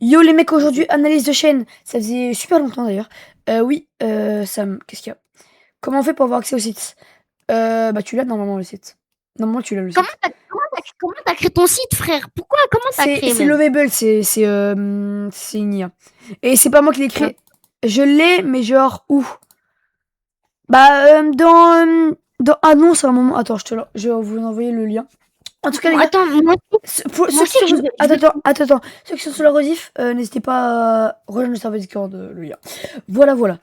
Yo les mecs, aujourd'hui, analyse de chaîne. Ça faisait super longtemps d'ailleurs. Oui, Sam, qu'est-ce qu'il y a? Comment on fait pour avoir accès au site? Bah tu l'as normalement le site. Normalement tu l'as le Comment site. t'as créé ton site, frère? Pourquoi? Comment t'as créé C'est même? Lovable, c'est une IA. Et c'est pas moi qui l'ai Ah, créé. Je l'ai, mais genre où? Bah dans annonce à un moment. Attends, je vais vous envoyer le lien. En tout cas les gars, attends, moi ceux qui aussi, sont... je vais. Attends. Ceux qui sont sur la rediff, n'hésitez pas à rejoindre le serveur Discord, le lien. Voilà. Attends,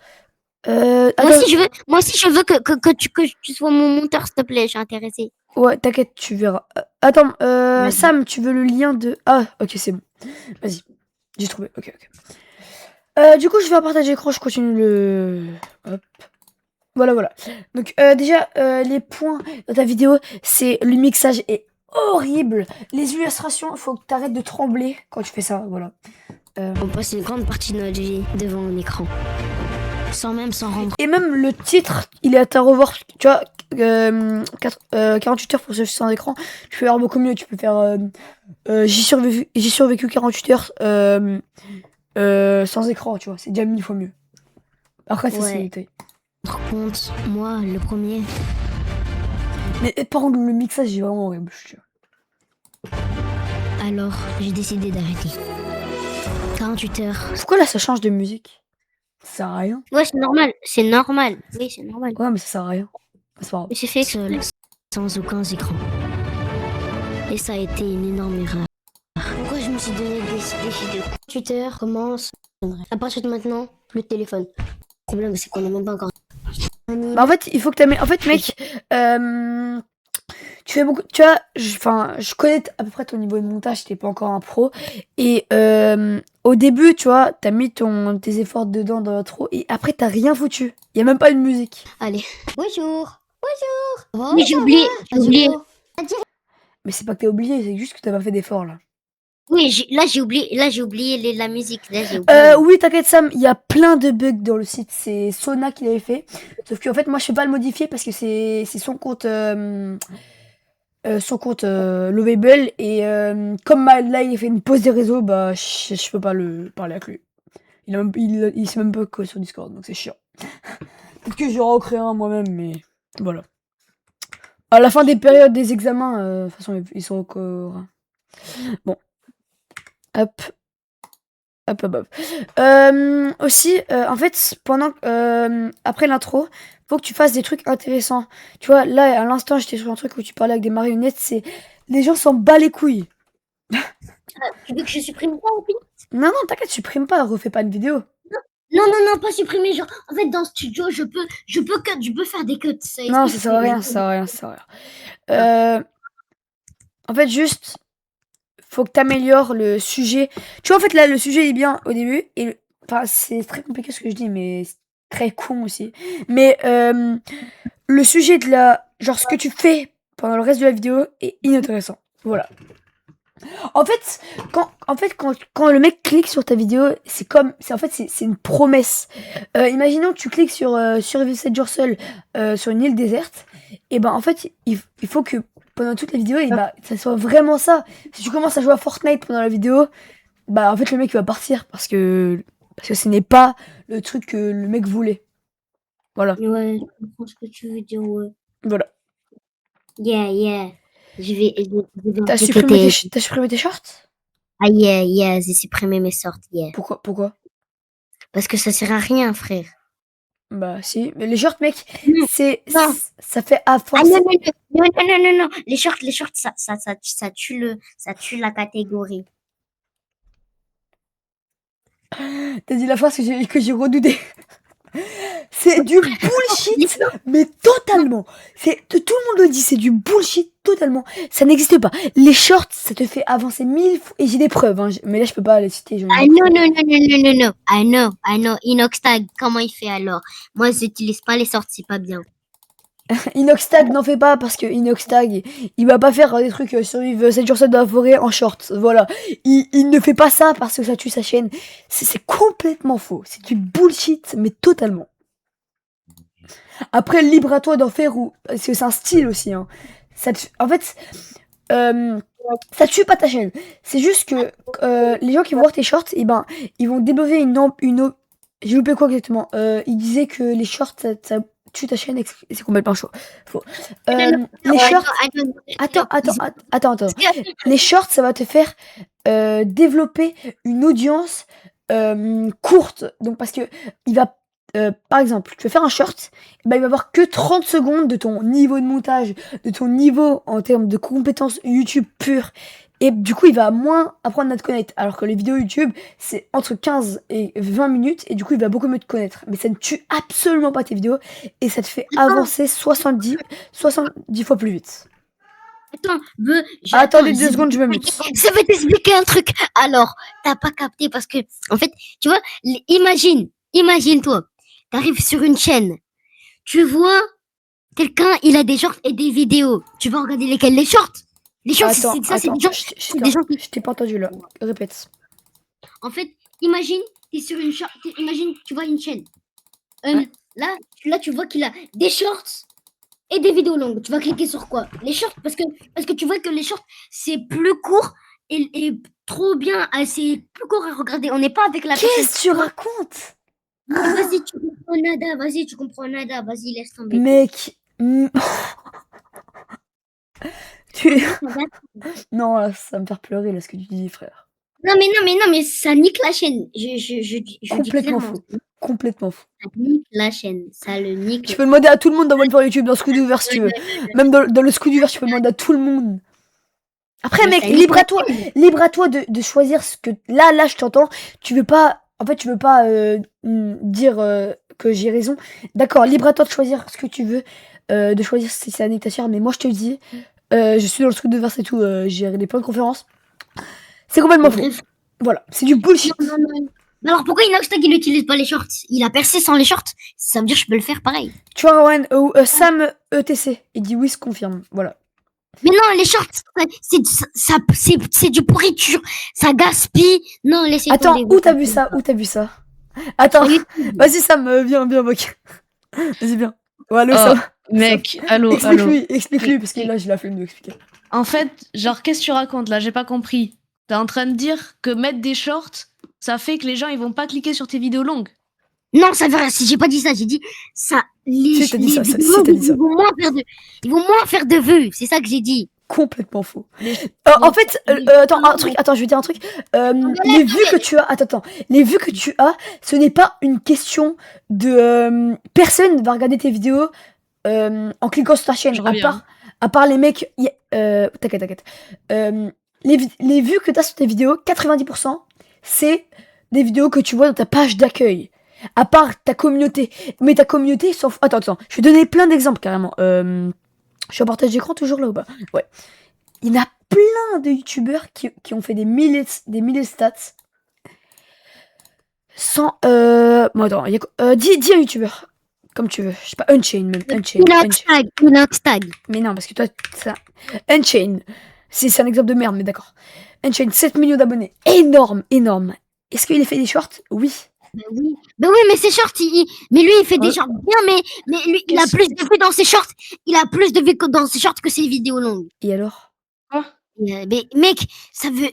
Moi aussi, je veux que tu sois mon monteur, s'il te plaît. Je suis intéressée. ouais, t'inquiète, tu verras. Attends, Vas-y. Sam, tu veux le lien de... Ah, ok, c'est bon. Vas-y, j'ai trouvé, ok. Du coup, je vais partager l'écran, je continue le... Hop. Voilà. Donc, déjà, les points de ta vidéo, c'est le mixage est horrible. Les illustrations, il faut que t'arrêtes de trembler quand tu fais ça, voilà. On passe une grande partie de notre vie devant un écran, sans même s'en rendre. Et même le titre, il est à revoir. Tu vois, 48 heures pour ce sans écran. Tu peux faire beaucoup mieux. Tu peux faire j'ai survécu 48 heures sans écran, tu vois. C'est déjà 1000 fois mieux. Après, ça, c'est Ouais. détail. Par contre, moi, le premier. Mais par contre, le mixage est vraiment horrible, je te jure. Alors, j'ai décidé d'arrêter. 48 heures. Pourquoi là, ça change de musique? Ça sert à rien. Ouais, c'est normal. C'est normal. Oui, c'est normal. Ouais, mais ça sert à rien. C'est pas grave. Mais j'ai fait seul, sans aucun écran. Et ça a été une énorme erreur. Pourquoi je me suis donné des défis de 48 heures commence à partir de maintenant, plus de téléphone. Le problème, c'est qu'on n'est même pas encore. Bah, en fait, il faut que t'aimes. En fait, mec, tu fais beaucoup. Tu vois, je connais à peu près ton niveau de montage, t'es pas encore un pro. Et au début, tu vois, t'as mis tes efforts dedans dans l'intro. Et après, t'as rien foutu. Y a même pas de musique. Allez. Bonjour. Bonjour. Oui, j'ai oublié. Mais c'est pas que t'as oublié, c'est juste que t'as pas fait d'efforts là. Oui, j'ai oublié la musique. Là, j'ai oublié. Oui, t'inquiète Sam, il y a plein de bugs dans le site. C'est Sona qui l'avait fait. Sauf qu'en fait, moi, je sais pas le modifier parce que c'est son compte Lovable. Et comme là, il a fait une pause des réseaux, bah, je peux pas le parler avec lui. Il sait même pas quoi sur Discord, donc c'est chiant. Peut-être que je vais en recréer un moi-même, mais voilà. À la fin des périodes des examens, de toute façon, ils sont encore... Bon. Hop. Aussi, en fait, après l'intro, faut que tu fasses des trucs intéressants. Tu vois, là, à l'instant, j'étais sur un truc où tu parlais avec des marionnettes, les gens s'en bat les couilles. Tu veux que je supprime ça ou Non, t'inquiète, supprime pas, refais pas une vidéo. Non, pas supprimer. Genre, en fait, dans le studio, je peux faire des cuts. Ça Non, explique ça sert à rien, ça sert à rien, ça sert à rien. En fait, juste, faut que t'améliores le sujet. Tu vois, en fait, là, le sujet est bien au début, enfin, c'est très compliqué ce que je dis, mais c'est très con aussi. Mais le sujet de genre, ce que tu fais pendant le reste de la vidéo est inintéressant. Voilà. En fait, quand le mec clique sur ta vidéo, c'est une promesse. Imaginons que tu cliques sur Survivre 7 jours seul sur une île déserte, et ben en fait, il faut que pendant toute la vidéo, ça soit vraiment ça. Si tu commences à jouer à Fortnite pendant la vidéo, bah en fait le mec il va partir parce que ce n'est pas le truc que le mec voulait. Voilà. Ouais, je comprends ce que tu veux dire, ouais. Voilà. Yeah. Je vais T'as appliquer supprimé t'as supprimé tes shorts? Ah, yeah, j'ai supprimé mes sortes, yeah. Pourquoi? Parce que ça sert à rien, frère. Bah si, mais les shorts mec, Non, non. ça fait à Ah, force. non. Les shorts, ça tue la catégorie. T'as dit la phrase que j'ai redouté. C'est du bullshit, mais totalement. Tout le monde le dit, c'est du bullshit totalement. Ça n'existe pas. Les shorts, ça te fait avancer 1000 fois. Et j'ai des preuves, hein, mais là je peux pas les citer. Ah non. I know. Inoxtag, comment il fait alors? Moi, j'utilise pas les sorts, c'est pas bien. Inoxtag n'en fait pas parce que Inoxtag, il va pas faire des trucs survivre 7 jours 7 dans la forêt en shorts. Voilà. Il ne fait pas ça parce que ça tue sa chaîne. C'est complètement faux. C'est du bullshit, mais totalement. Après, libre à toi d'en faire ou. Parce que c'est un style aussi. Hein. En fait, Ça tue pas ta chaîne. C'est juste que les gens qui vont voir tes shorts, et ben, ils vont développer j'ai loupé quoi exactement? Il disait que les shorts, ça tue ta chaîne et que c'est complètement chaud. Faux. Les shorts. Attends. Les shorts, ça va te faire développer une audience courte. Donc parce que il va, par exemple, tu vas faire un short, bah, il va avoir que 30 secondes de ton niveau de montage, de ton niveau en termes de compétences YouTube pures. Et du coup, il va moins apprendre à te connaître. Alors que les vidéos YouTube, c'est entre 15 et 20 minutes. Et du coup, il va beaucoup mieux te connaître. Mais ça ne tue absolument pas tes vidéos. Et ça te fait avancer 70 fois plus vite. Attends, Attendez 2 secondes, je me mute. Ça va t'expliquer un truc. Alors, t'as pas capté parce que, en fait, tu vois, imagine-toi, t'arrives sur une chaîne, tu vois quelqu'un, il a des shorts et des vidéos. Tu vas regarder lesquels? Les shorts. Les shorts, c'est des gens, Je t'ai pas entendu là. Répète. En fait, imagine, t'es sur une short, imagine, tu vois une chaîne. Ouais. Là, tu vois qu'il a des shorts et des vidéos longues. Tu vas cliquer sur quoi? Les shorts, parce que tu vois que les shorts, c'est plus court et trop bien. C'est plus court à regarder. On n'est pas avec la personne. Qu'est-ce que tu racontes? Vas-y, tu comprends nada. Vas-y, tu comprends nada. Vas-y, laisse tomber. Mec. Non, là, ça va me faire pleurer là ce que tu dis, frère. Non, mais ça nique la chaîne. Je dis Complètement clairement. faux. Complètement faux. Ça nique la chaîne. Ça le nique. Tu peux demander à tout le monde dans One for YouTube, dans Scoodyverse si tu veux. Même dans le Scoodyverse, tu peux demander à tout le monde. Après, mec, libre à toi de choisir ce que. Là, je t'entends. Tu veux pas. En fait, tu veux pas dire que j'ai raison. D'accord, libre à toi de choisir ce que tu veux. De choisir si c'est un ta chère. Mais moi, je te le dis. Je suis dans le Scoodyverse et tout. J'ai regardé plein de conférences. C'est complètement faux. Voilà, c'est du bullshit. Non. Mais alors pourquoi Inoxtag il n'utilise pas les shorts? Il a percé sans les shorts. Ça veut dire que je peux le faire pareil. Tu vois, Rowan, Sam ETC, il dit oui, se confirme. Voilà. Mais non, les shorts, c'est du pourriture. Ça gaspille. Non, laissez Attends, tomber. où t'as vu ça? Attends, vas-y Sam, viens, Bok. Vas-y, viens. Oh, allô, Sam. Mec, allô. Explique-lui, parce que là, j'ai la flemme de l'expliquer. En fait, genre, qu'est-ce que tu racontes là? J'ai pas compris. T'es en train de dire que mettre des shorts, ça fait que les gens ils vont pas cliquer sur tes vidéos longues? Non, ça veut rien. Si j'ai pas dit ça, j'ai dit ça. Si, t'as dit ça. Ils vont moins faire de vues. C'est ça que j'ai dit. Complètement faux. En fait, attends, je vais dire un truc. Les vues que tu as, les vues que tu as, ce n'est pas une question de personne va regarder tes vidéos en cliquant sur ta chaîne. À part les mecs, t'inquiète. Les vues que tu as sur tes vidéos, 90%, c'est des vidéos que tu vois dans ta page d'accueil. À part ta communauté. Mais ta communauté s'en fout. Attends, je vais donner plein d'exemples carrément. Je suis en partage d'écran toujours là ou pas? Ouais. Il y en a plein de youtubeurs qui ont fait des milliers de stats. Sans. Bon, attends, dis un youtubeur. Comme tu veux. Je sais pas, Unchained même. Inoxtag. Mais non, parce que toi, ça. Unchained. C'est un exemple de merde, mais d'accord. Unchained, 7 millions d'abonnés. Énorme. Est-ce qu'il a fait des shorts? Oui. Ben oui, mais ses shorts, mais lui, il fait des shorts bien, mais lui, il a plus de vues dans ses shorts. Il a plus de vues dans ses shorts que ses vidéos longues. Et alors? Mais mec, ça veut.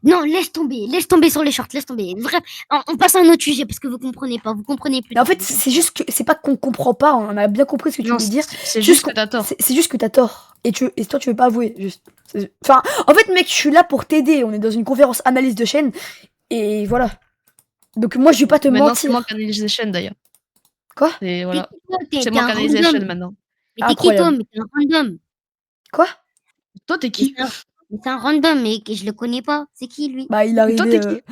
Non, laisse tomber sur les shorts, laisse tomber. Bref, on passe à un autre sujet parce que vous comprenez plus. Mais en fait, c'est juste que c'est pas qu'on comprend pas, on a bien compris ce que tu veux dire. C'est juste que t'as tort. C'est juste que t'as tort. Et toi, tu veux pas avouer. Juste. Enfin, en fait, mec, je suis là pour t'aider. On est dans une conférence analyse de chaîne. Et voilà. Donc, moi, je vais pas te mentir. C'est moi qui analyse les chaînes d'ailleurs. Quoi? Voilà. C'est moi qui analyse les chaînes maintenant. Mais t'es qui toi? Mais t'es un random. Quoi? Toi, t'es qui? C'est un random, mais je le connais pas. C'est qui lui? Bah, il arrive. Toi, t'es qui?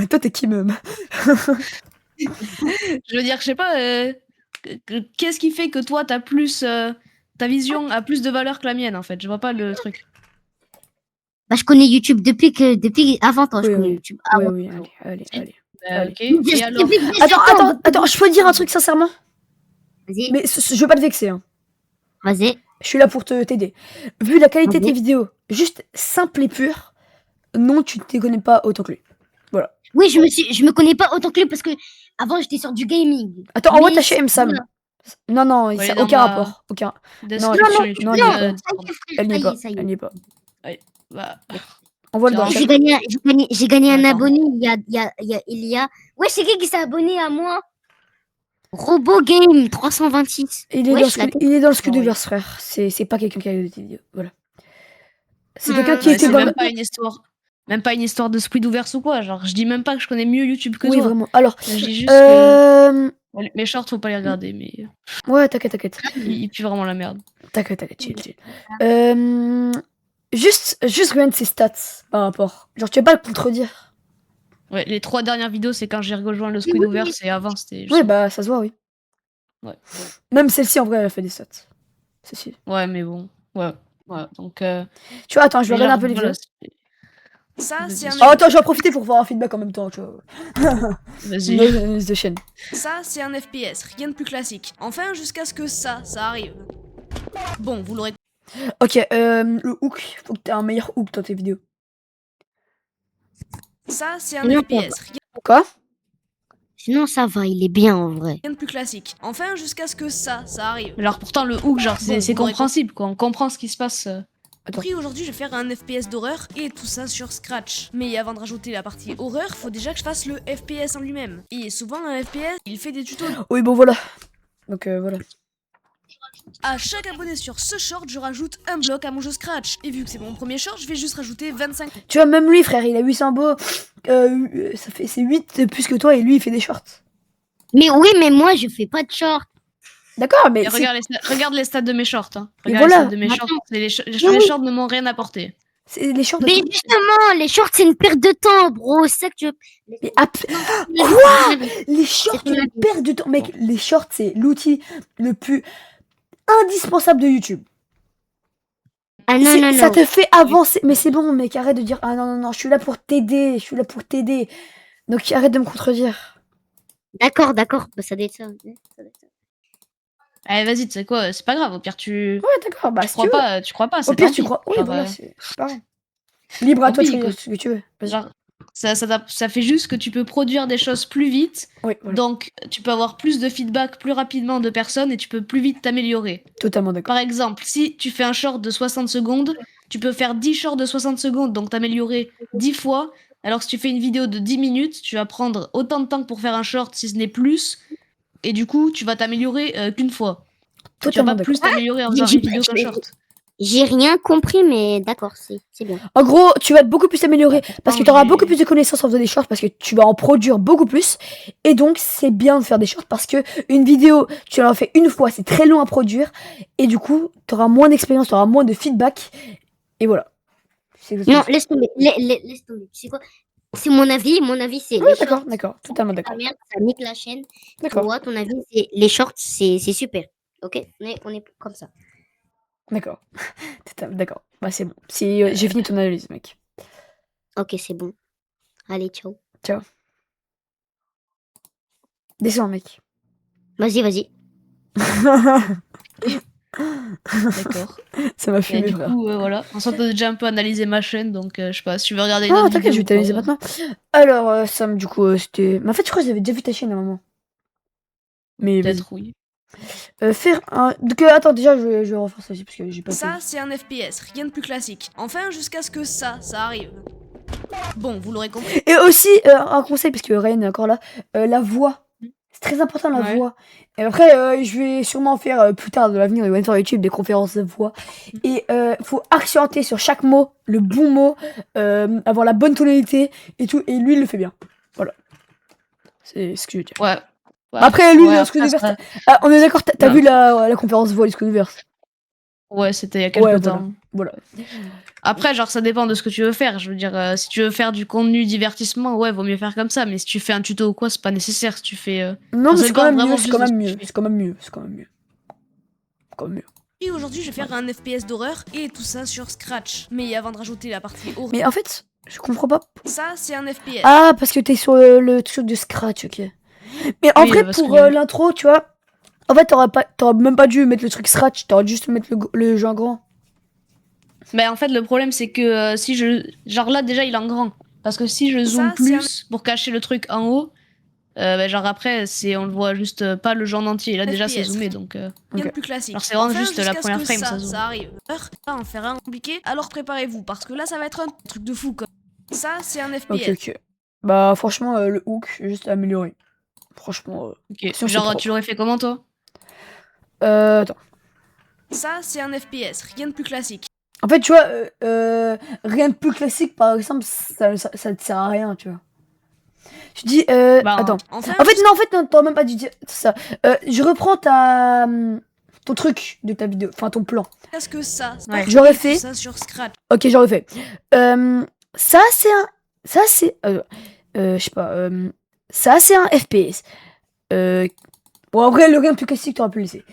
Toi, t'es qui même? Je veux dire, je sais pas. Qu'est-ce qui fait que toi, t'as plus. Ta vision a plus de valeur que la mienne en fait. Je vois pas le truc. Bah, je connais YouTube depuis avant toi. Je connais YouTube. Oui, allez. Ok. Et alors... Attends, je peux dire un truc sincèrement? Vas-y. Mais je veux pas te vexer. Hein. Vas-y. Je suis là pour t'aider. Vu la qualité de tes vidéos, juste simple et pure, non, tu ne te connais pas autant que lui. Voilà. Oui, je me connais pas autant que lui parce que avant j'étais sur du gaming. Attends, envoie ta chaîne, Sam. Non, ça n'a aucun rapport. Aucun. Non, elle n'y est pas. Ouais. Bah, Envoie le dans le J'ai chat. J'ai gagné un Attends. abonné il y a... Ouais, c'est qui s'est abonné à moi? RoboGame 326. Il est, Wesh, dans, la tête. il est dans le Ah Scudiverse, oui. frère. C'est pas quelqu'un qui a eu des vidéos. Voilà. C'est quelqu'un qui Ouais, était c'est dans même le... pas une histoire. Même pas une histoire de Squidverse ou quoi. Genre, je dis même pas que je connais mieux YouTube que Oui, toi. vraiment. Alors, Je dis juste que mes shorts, faut pas les regarder, mais ouais, t'inquiète. ils puent vraiment la merde. T'inquiète, chill. Juste regarde ses stats par rapport. Genre, tu vas pas le contredire. Ouais, les 3 dernières vidéos, c'est quand j'ai rejoint le Oui, Squidverse et avant, c'était juste Ouais, moi. bah, ça se voit, oui. Ouais. Même celle-ci, en vrai, elle a fait des stats. Celle-ci. Ouais, mais bon. Ouais. Donc, Tu vois, attends, je vais mais regarder genre, un peu les voilà, vidéos. Ça, Vas-y, c'est un Oh, attends, je vais en profiter pour voir un feedback en même temps, tu vois. Vas-y. Une analyse de chaîne. Ça, c'est un FPS, rien de plus classique. Enfin, jusqu'à ce que ça arrive. Bon, vous l'aurez Ok, le hook. Faut que t'aies un meilleur hook dans tes vidéos. ça, c'est un Non, FPS, Quoi? Sinon, ça va, il est bien en vrai. rien de plus classique. Enfin, jusqu'à ce que ça arrive. Alors, pourtant, le hook, genre, Bon, c'est vous l'aurez compréhensible, quoi. On comprend ce qui se passe. Attends. Aujourd'hui, je vais faire un FPS d'horreur et tout ça sur Scratch. Mais avant de rajouter la partie horreur, faut déjà que je fasse le FPS en lui-même. Et souvent, un FPS, il fait des tutos. Oui, bon, voilà. Donc, voilà. À chaque abonné sur ce short, je rajoute un bloc à mon jeu Scratch. Et vu que c'est mon premier short, je vais juste rajouter 25. Tu vois, même lui, frère, il a 800 beaux. C'est 8 de plus que toi et lui, il fait des shorts. Mais oui, mais moi, je fais pas de short. D'accord, mais Et regarde les stats de mes shorts. Hein. Et Regarde voilà. les stats de mes shorts. Les Oui. shorts ne m'ont rien apporté. c'est les shorts de... Mais justement, les shorts, c'est une perte de temps, bro. C'est ça que je... Mais Non, Quoi les shorts, C'est ton une avis. perte de temps. Mec, les shorts, c'est l'outil le plus indispensable de YouTube. Ah non, non, Ça non. te fait avancer. Mais c'est bon, mec, arrête de dire ah non, je suis là pour t'aider, Donc arrête de me contredire. D'accord. Bah, ça doit être ça. Allez, vas-y, tu sais quoi, c'est pas grave. Au pire, tu Ouais, d'accord, bah si tu veux. tu crois pas. Au C'est pire, tant tu pis. crois. Oui, Genre, voilà, c'est pareil. Libre à tant toi de pis, choisir écoute. ce que tu veux. Vas-y. Genre, ça fait juste que tu peux produire des choses plus vite. Oui, voilà. Donc, tu peux avoir plus de feedback plus rapidement de personnes et tu peux plus vite t'améliorer. Totalement d'accord. Par exemple, si tu fais un short de 60 secondes, tu peux faire 10 shorts de 60 secondes, donc t'améliorer 10 fois. Alors que si tu fais une vidéo de 10 minutes, tu vas prendre autant de temps que pour faire un short, si ce n'est plus. Et du coup, tu vas t'améliorer qu'une fois. Tu vas Totalement pas plus d'accord. t'améliorer en faisant une vidéo qu'un short. J'ai rien compris, mais d'accord, c'est bien. En gros, tu vas beaucoup plus t'améliorer parce que tu auras j'ai- beaucoup plus de connaissances en faisant des shorts parce que tu vas en produire beaucoup plus. Et donc, c'est bien de faire des shorts parce que une vidéo, tu l'en fais une fois, c'est très long à produire. Et du coup, tu auras moins d'expérience, tu auras moins de feedback. Et voilà. C'est exactement Non, ça. laisse tomber. Laisse tomber. Tu sais quoi? C'est mon avis. Mon avis, c'est Ouais, les shorts. d'accord. Totalement La d'accord. merde, ça nique la chaîne. D'accord. Toi, ton avis, c'est les shorts, c'est super. Ok? On est comme ça. D'accord. D'accord. Bah, c'est bon. J'ai fini ton analyse, mec. Ok, c'est bon. Allez, ciao. Descends, mec. Vas-y. D'accord. Ça m'a Et fumé, du frère. coup, voilà. On s'en peut déjà un peu analyser ma chaîne, donc je sais pas, si tu veux regarder une Ah, autre t'inquiète, je vais vidéo. t'analyser maintenant. Alors, Sam, du coup, c'était. Mais en fait, je crois que j'avais déjà vu ta chaîne à un moment. Mais vas-y. Peut-être, oui. Faire un. Donc, attends, déjà, je vais refaire ça aussi parce que j'ai pas Ça, fait. c'est un FPS, rien de plus classique. Enfin, jusqu'à ce que ça arrive. Bon, vous l'aurez compris. Et aussi, un conseil, parce que Ryan est encore là, la voix. C'est très important la Ouais. voix. Et après, je vais sûrement faire plus tard de l'avenir, il va sur YouTube des conférences de voix. Et faut accenter sur chaque mot, le bon mot, avoir la bonne tonalité et tout. Et lui, il le fait bien. Voilà. C'est ce que je veux dire. Ouais. Ouais. Après, lui, Ouais, le après, Scoodiverse. ça- Ah, on est d'accord, t'as Non. vu la conférence voix du Scoodiverse? Ouais, c'était il y a quelques Ouais, temps. voilà. Après, genre, ça dépend de ce que tu veux faire. Je veux dire, si tu veux faire du contenu divertissement, ouais, vaut mieux faire comme ça. Mais si tu fais un tuto ou quoi, c'est pas nécessaire. Si tu fais. Non, mais ça c'est quand dépend même vraiment mieux, juste c'est quand de ce même que tu mieux. fais. C'est quand même mieux. C'est quand même mieux. Quand même mieux. Et aujourd'hui, je vais faire un FPS d'horreur et tout ça sur Scratch. Mais avant de rajouter la partie horreur, Mais en fait, je comprends pas. ça, c'est un FPS. Ah, parce que t'es sur le truc de Scratch, ok. Mais en Oui, vrai, parce que pour l'intro, tu vois, en fait, t'aurais même pas dû mettre le truc Scratch, t'aurais juste mettre le jeu en grand. Mais en fait, le problème, c'est que si je. Genre là, déjà, il est en grand. Parce que si je zoome Ça, c'est plus pour cacher le truc en haut, Genre après, on le voit juste pas le jeu en entier. Là déjà c'est FPS. zoomé donc. Rien Ok. de plus classique. Alors, c'est vraiment Enfin, juste la jusqu'à ce première que frame, ça zoome. ça arrive. Pas en faire un compliqué, alors préparez-vous, parce que là ça va être un truc de fou quoi. Ça, c'est un Ok, FPS. ok. Bah, franchement, le hook, juste amélioré. Franchement, Ok. sinon, c'est Genre propre. tu l'aurais fait comment toi? Attends. Ça, c'est un FPS, rien de plus classique. En fait, tu vois, rien de plus classique, par exemple, ça te sert à rien, tu vois. Tu dis, Bah, attends. Enfin, En fait, non, t'aurais même pas dû dire ça. Je reprends ton truc de ta vidéo, enfin ton plan. jusqu'à ce que ça, Ouais. J'aurais tout fait. ça sur Scratch. Ok, j'aurais fait. Ça, c'est un. Ça, c'est. Je sais pas. Ça, c'est un FPS. Bon, après, le rien de plus classique, t'aurais pu le laisser.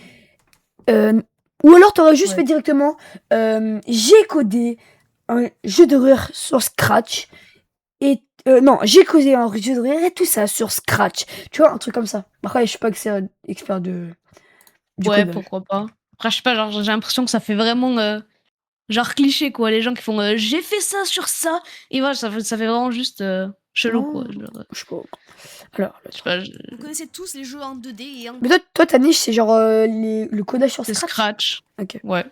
Ou alors, t'aurais juste Ouais. fait directement. J'ai codé un jeu d'horreur sur Scratch. Et. Non, j'ai codé un jeu d'horreur et tout ça sur Scratch. Tu vois, un truc comme ça. Après, je suis pas expert du Ouais, codage. pourquoi pas. Après, je sais pas, genre, j'ai l'impression que ça fait vraiment genre cliché, quoi. Les gens qui font j'ai fait ça sur ça. Et voilà, ça fait vraiment juste chelou, Non, quoi. Genre, je sais pas. Alors, je sais pas, Vous connaissez tous les jeux en 2D et en mais toi, ta niche, c'est genre le codage sur c'est Scratch. Scratch. Ok. Ouais.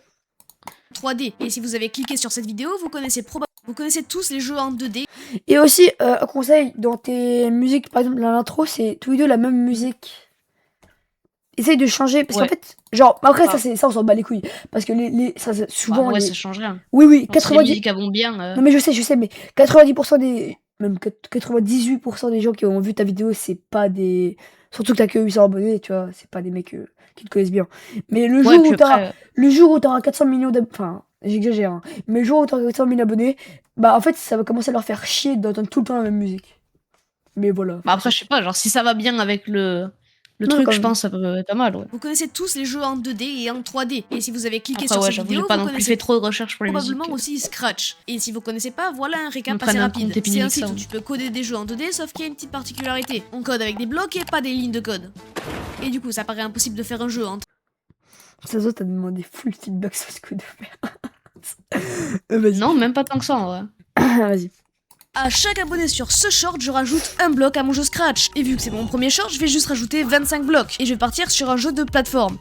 3D. Et si vous avez cliqué sur cette vidéo, vous connaissez tous les jeux en 2D. Et aussi, un conseil, dans tes musiques, par exemple, dans l'intro, c'est tous les deux la même musique. Essaye de changer, parce Ouais. qu'en fait, genre, après, Ah. ça, on s'en bat les couilles. Parce que souvent, Bah, ouais, les. ça change rien. Oui, oui, Genre, si les 90. musiques elles vont bien. Non, mais je sais, mais 90% des. Même 98% des gens qui ont vu ta vidéo, c'est pas des. Surtout que t'as que 800 abonnés, tu vois, c'est pas des mecs qui te connaissent bien. Mais le Ouais, jour puis où t'auras. après, Le jour où t'auras 400 millions d'abonnés. Enfin, j'exagère, hein. Mais le jour où t'auras 400 000 abonnés, bah, en fait, ça va commencer à leur faire chier d'entendre tout le temps la même musique. Mais voilà. bah, après, je sais pas, genre, si ça va bien avec le Non, truc, quand je même. pense que ça peut être pas mal, ouais. Vous connaissez tous les jeux en 2D et en 3D. Et si vous avez cliqué Après, sur ouais, cette j'avoue, j'ai vidéo, pas vous non plus connaissez fait trop de recherches pour les musiques. probablement aussi Scratch. Et si vous connaissez pas, voilà un récap Me assez prenne un rapide. compte Epic C'est un Mix, site ça, où ouais. tu peux coder des jeux en 2D, sauf qu'il y a une petite particularité. On code avec des blocs et pas des lignes de code. Et du coup, ça paraît impossible de faire un jeu en Ça se voit, t'as demandé full feedback sur ce que de faire. Vas-y. Non, même pas tant que ça, en vrai. Vas-y. À chaque abonné sur ce short, je rajoute un bloc à mon jeu Scratch. Et vu que c'est mon premier short, je vais juste rajouter 25 blocs. Et je vais partir sur un jeu de plateforme.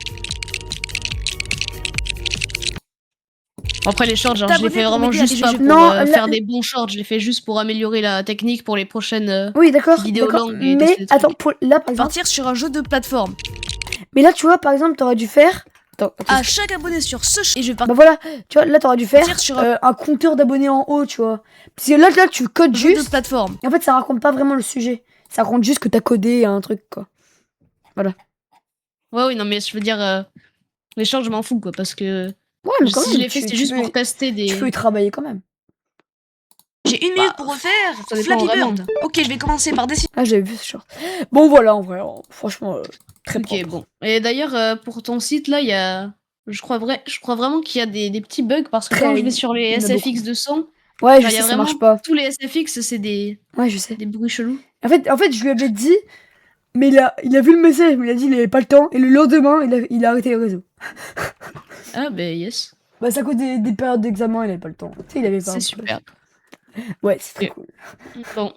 Après, les shorts, genre, je les T'abonner fais pour vraiment m'aider à juste télécharger- pas pour Non, là- faire des bons shorts. Je les fais juste pour améliorer la technique pour les prochaines Oui, d'accord. vidéos d'accord. longues et Mais tester des trucs. attends, là, par exemple. Partir sur un jeu de plateforme. Mais là, tu vois, par exemple, t'aurais dû faire. Attends. À chaque abonné sur ce short, et je vais Bah voilà, tu vois, là, t'aurais dû faire partir sur un un compteur d'abonnés en haut, tu vois. Parce que là, tu codes jeu de juste. plateforme. Et en fait, ça raconte pas vraiment le sujet. Ça raconte juste que t'as codé un truc, quoi. Ouais, oui, non, mais je veux dire, les shorts, je m'en fous, quoi, parce que Ouais, mais quand si même, je les fais, c'est tu juste peux- pour tester des. Tu peux y travailler quand même. J'ai une minute pour refaire ça dépend Flappy vraiment. Bird. Ok, je vais commencer par dessiner. Ah, j'avais vu ce short. Bon, voilà, en vrai, franchement, très Ok, propre. bon. Et d'ailleurs, pour ton site, là, il y a. Je crois vraiment qu'il y a des petits bugs parce que Très- quand je vais sur les il y en a SFX beaucoup. de son, Ouais, je genre, il y sais, a ça vraiment marche pas. tous les SFX, c'est des Ouais, je sais. bruits chelous. En fait, je lui avais dit, mais il a vu le message, mais il a dit il avait pas le temps, et le lendemain, il a arrêté le réseau. Ah, ben yes. Bah, c'est à cause des périodes d'examen, il avait pas le temps. Tu sais, il avait pas. C'est super. Ouais, c'est très Ok. cool. Bon.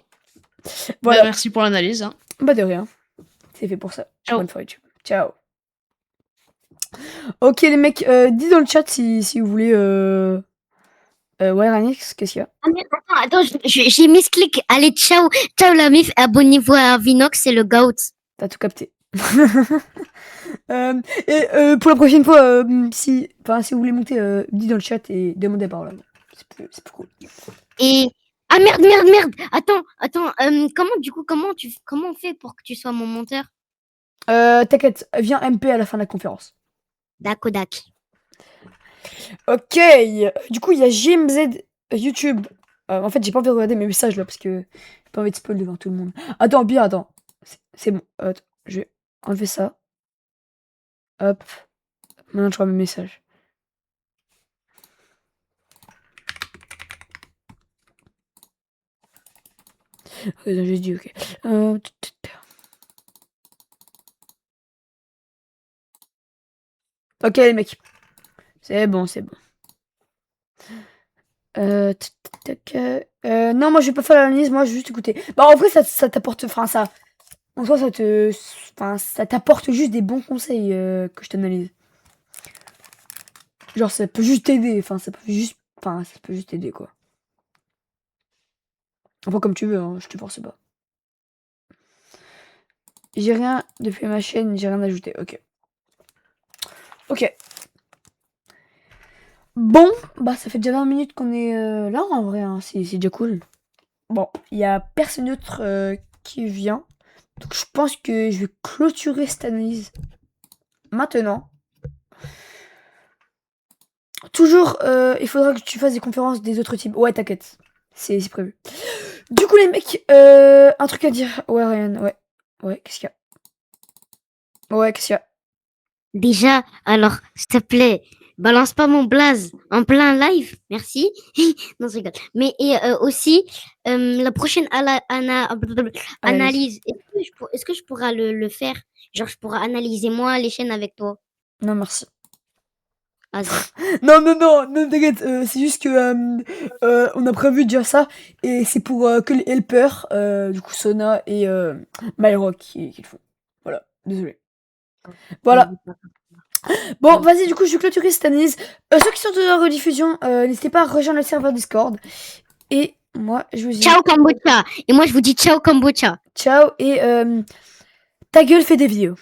Voilà. Bah, merci pour l'analyse. Hein. Bah, de rien. C'est fait pour ça. Ciao. Bonne fois YouTube. Ciao. Ok, les mecs, dis dans le chat si vous voulez. Ouais, Ranix, qu'est-ce qu'il y a? Ah, mais attends, j'ai mis ce clic. Allez, ciao. Ciao la mif. Abonnez-vous à Vinox, c'est le goat. T'as tout capté. Pour la prochaine fois, si vous voulez monter, dis dans le chat et demandez la parole. C'est plus cool. Et ah merde. Attends. Comment on fait pour que tu sois mon monteur? T'inquiète, viens MP à la fin de la conférence. D'accord. Ok, du coup, il y a JMZ YouTube. En fait, j'ai pas envie de regarder mes messages là parce que j'ai pas envie de spoil devant tout le monde. Attends, bien, attends. C'est bon. Attends, je vais enlever ça. Hop. Maintenant, je vois mes messages. Ok, non, j'ai dit ok. Ok, les mecs. C'est bon. Non, moi je vais pas faire l'analyse, moi je vais juste écouter. Bah en vrai ça t'apporte, enfin ça En soi, enfin, ça t'apporte juste des bons conseils que je t'analyse. Genre, ça peut juste t'aider. Enfin, ça peut juste t'aider, quoi. Enfin, comme tu veux, hein, je te force pas. J'ai rien depuis ma chaîne, j'ai rien ajouté. Ok. Ok. Bon, bah ça fait déjà 20 minutes qu'on est là en vrai, hein. C'est déjà cool. Bon, il y a personne d'autre qui vient. Donc je pense que je vais clôturer cette analyse maintenant. Toujours, il faudra que tu fasses des conférences des autres types. Ouais, t'inquiète. C'est prévu. Du coup, les mecs, un truc à dire. Ouais, Ryan, ouais. Ouais, qu'est-ce qu'il y a? Ouais, qu'est-ce qu'il y a? Déjà, alors, s'il te plaît, balance pas mon blaze en plein live, merci. Non, je rigole. Mais aussi, la prochaine analyse, est-ce que je pourrais le faire? Genre, je pourrais analyser moi les chaînes avec toi. Non, merci. Vas-y. Non, non, non, non, t'inquiète, c'est juste que on a prévu de dire ça et c'est pour que les helpers, du coup Sona et Myrock qui le font. Voilà, désolé. Voilà. Bon, vas-y, du coup, je vais clôturer cette analyse. Ceux qui sont de la rediffusion, n'hésitez pas à rejoindre le serveur Discord. Et moi, je vous dis Ciao Kombucha. Et moi, je vous dis ciao Kombucha. ciao et ta gueule fait des vidéos.